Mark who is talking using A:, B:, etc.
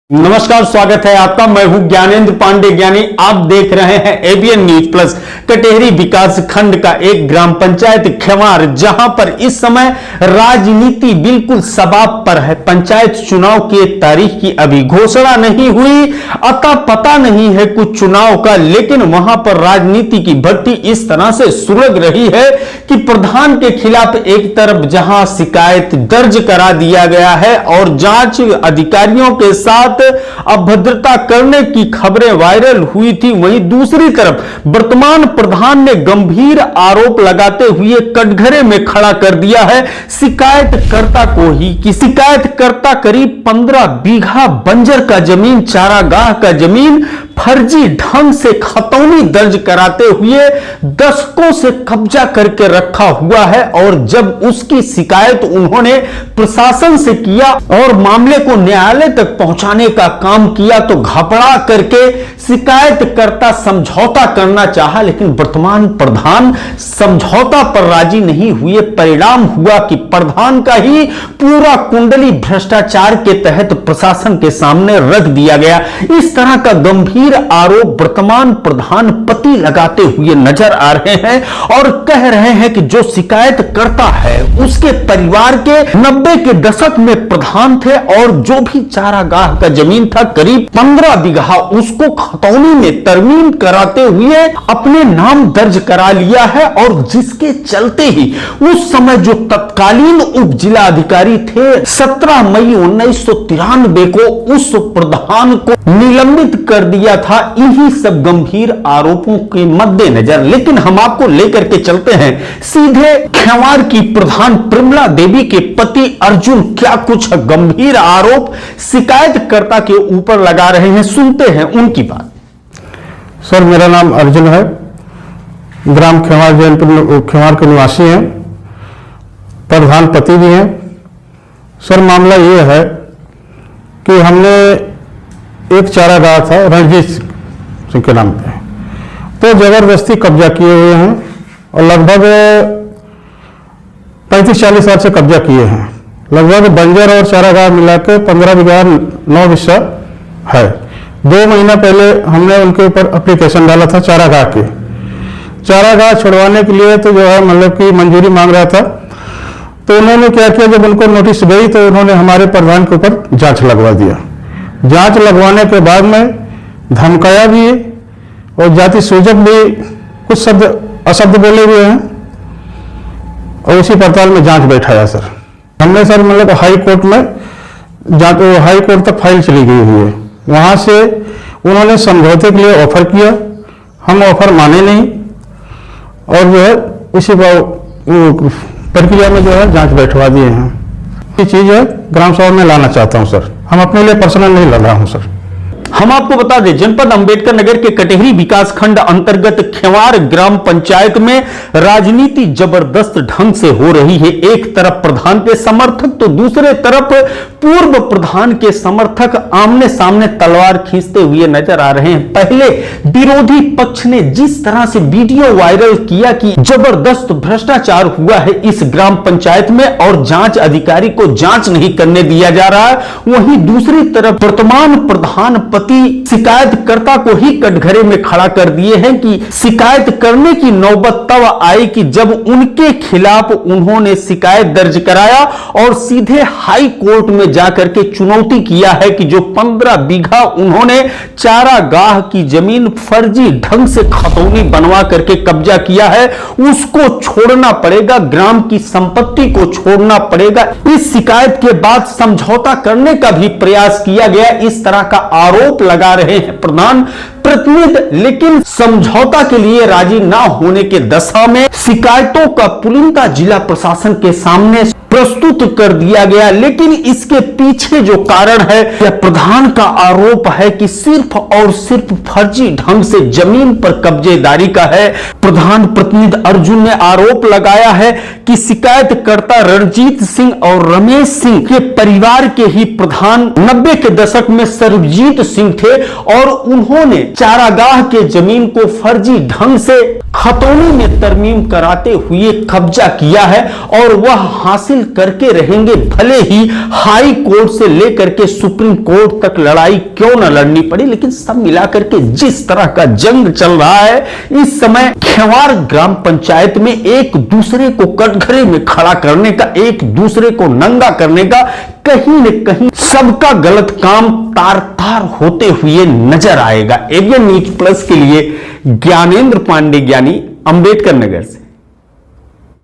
A: नमस्कार, स्वागत है आपका। मैं हूं ज्ञानेंद्र पांडे ज्ञानी। आप देख रहे हैं एबीएन न्यूज प्लस। कटेहरी विकास खंड का एक ग्राम पंचायत खेवार, जहां पर इस समय राजनीति बिल्कुल सबाब पर है। पंचायत चुनाव की तारीख की अभी घोषणा नहीं हुई, अता पता नहीं है कुछ चुनाव का, लेकिन वहां पर राजनीति की भट्टी इस तरह से सुलग रही है कि प्रधान के खिलाफ एक तरफ जहां शिकायत दर्ज करा दिया गया है और जांच अधिकारियों के साथ अभद्रता करने की खबरें वायरल हुई थी, वहीं दूसरी तरफ वर्तमान प्रधान ने गंभीर आरोप लगाते हुए कटघरे में खड़ा कर दिया है शिकायतकर्ता को ही कि शिकायतकर्ता करीब 15 बीघा बंजर का जमीन, चारागाह का जमीन फर्जी ढंग से खतौनी दर्ज कराते हुए दशकों से कब्जा करके रखा हुआ है। और जब उसकी शिकायत उन्होंने प्रशासन से किया और मामले को न्यायालय तक पहुंचाने का काम किया तो घबरा करके शिकायतकर्ता समझौता करना चाहा, लेकिन वर्तमान प्रधान समझौता पर राजी नहीं हुए। परिणाम हुआ कि प्रधान का ही पूरा कुंडली भ्रष्टाचार के तहत प्रशासन के सामने रख दिया गया। इस तरह का गंभीर आरोप वर्तमान प्रधान पति लगाते हुए नजर आ रहे हैं और कह रहे हैं कि जो शिकायतकर्ता है उसके परिवार के 90 के दशक में प्रधान थे और जो भी चारागाह का जमीन था करीब 15 बीघा, उसको खतौनी में तरमीम कराते हुए अपने नाम दर्ज करा लिया है। और जिसके चलते ही उस समय जो तत्कालीन उप जिला अधिकारी थे 17 मई 1993 को उस प्रधान को निलंबित कर दिया था, इन्हीं सब गंभीर आरोपों के मद्देनजर। लेकिन हम आपको लेकर के चलते हैं सीधे खेवार की प्रधान प्रमिला देवी के पति अर्जुन क्या कुछ गंभीर आरोप शिकायतकर्ता के ऊपर लगा रहे हैं, सुनते हैं उनकी बात।
B: सर, मेरा नाम अर्जुन है, ग्राम खेवार जैनपुर खेवार के निवासी हैं, प्रधान पति भी हैं। सर, मामला ये है कि हमने एक चारागाह था रणजीत सिंह के नाम पे, तो जबरदस्ती कब्जा किए हुए हैं और लगभग 35-40 साल से कब्जा किए हैं। लगभग बंजर और चारागाह मिला के 15 बीघा 9 हिस्सा है। 2 महीना पहले हमने उनके ऊपर एप्लीकेशन डाला था चारागाह के। चारागाह छुड़वाने के लिए तो जो है मतलब कि मंजूरी मांग रहा था, तो उन्होंने क्या किया, जब उनको नोटिस गई तो उन्होंने हमारे प्रधान के ऊपर जांच लगवा दिया। जांच लगवाने के बाद में धमकाया भी और जाति सूचक भी कुछ शब्द अशब्द बोले हुए हैं और उसी पड़ताल में जांच बैठाया। सर, हमने सर मतलब हाई कोर्ट में हाई कोर्ट तक फाइल चली गई हुई है। वहां से उन्होंने समझौते के लिए ऑफर किया, हम ऑफर माने नहीं और जो है उसी प्रक्रिया में जो है जांच बैठवा दिए हैं। ये चीज है ग्राम सभा में लाना चाहता हूं सर, हम अपने लिए पर्सनल नहीं लड़ रहा हूं सर।
A: हम आपको बता दें, जनपद अंबेडकर नगर के कटेहरी विकास खंड अंतर्गत खेवार ग्राम पंचायत में राजनीति जबरदस्त ढंग से हो रही है। एक तरफ प्रधान के समर्थक तो दूसरे तरफ पूर्व प्रधान के समर्थक आमने सामने तलवार खींचते हुए नजर आ रहे हैं। पहले विरोधी पक्ष ने जिस तरह से वीडियो वायरल किया कि जबरदस्त भ्रष्टाचार हुआ है इस ग्राम पंचायत में और जांच अधिकारी को जांच नहीं करने दिया जा रहा है, वहीं दूसरी तरफ वर्तमान प्रधान पति शिकायतकर्ता को ही कटघरे में खड़ा कर दिए हैं कि शिकायत करने की नौबत तब आई कि जब उनके खिलाफ उन्होंने शिकायत दर्ज कराया और सीधे हाई कोर्ट में जाकर के चुनौती किया है कि जो 15 बीघा उन्होंने चारागाह की जमीन फर्जी ढंग से खतौनी बनवा करके कब्जा किया है उसको छोड़ना पड़ेगा, ग्राम की संपत्ति को छोड़ना पड़ेगा। इस शिकायत के बाद समझौता करने का भी प्रयास किया गया, इस तरह का आरोप लगा रहे हैं प्रधान प्रतिनिधि। लेकिन समझौता के लिए राजी ना होने के दशा में शिकायतों का पुलिंदा जिला प्रशासन के सामने प्रस्तुत कर दिया गया। लेकिन इसके पीछे जो कारण है, यह प्रधान का आरोप है कि सिर्फ और सिर्फ फर्जी ढंग से जमीन पर कब्जेदारी का है। प्रधान प्रतिनिधि अर्जुन ने आरोप लगाया है कि शिकायतकर्ता रणजीत सिंह और रमेश सिंह के परिवार के ही प्रधान 90 के दशक में सर्वजीत सिंह थे और उन्होंने चारागाह के जमीन को फर्जी ढंग से खतौनी में तरमीम कराते हुए कब्जा किया है और वह हासिल करके रहेंगे, भले ही हाई कोर्ट से लेकर के सुप्रीम कोर्ट तक लड़ाई क्यों न लड़नी पड़ी। लेकिन सब मिलाकर के जिस तरह का जंग चल रहा है इस समय खेवार ग्राम पंचायत में, एक दूसरे को कटघरे में खड़ा करने का, एक दूसरे को नंगा करने का, कहीं न कहीं सबका गलत काम तार तार होते हुए नजर आएगा। एबीएन न्यूज प्लस के लिए ज्ञानेंद्र पांडे, ज्ञानी, अंबेडकर नगर से।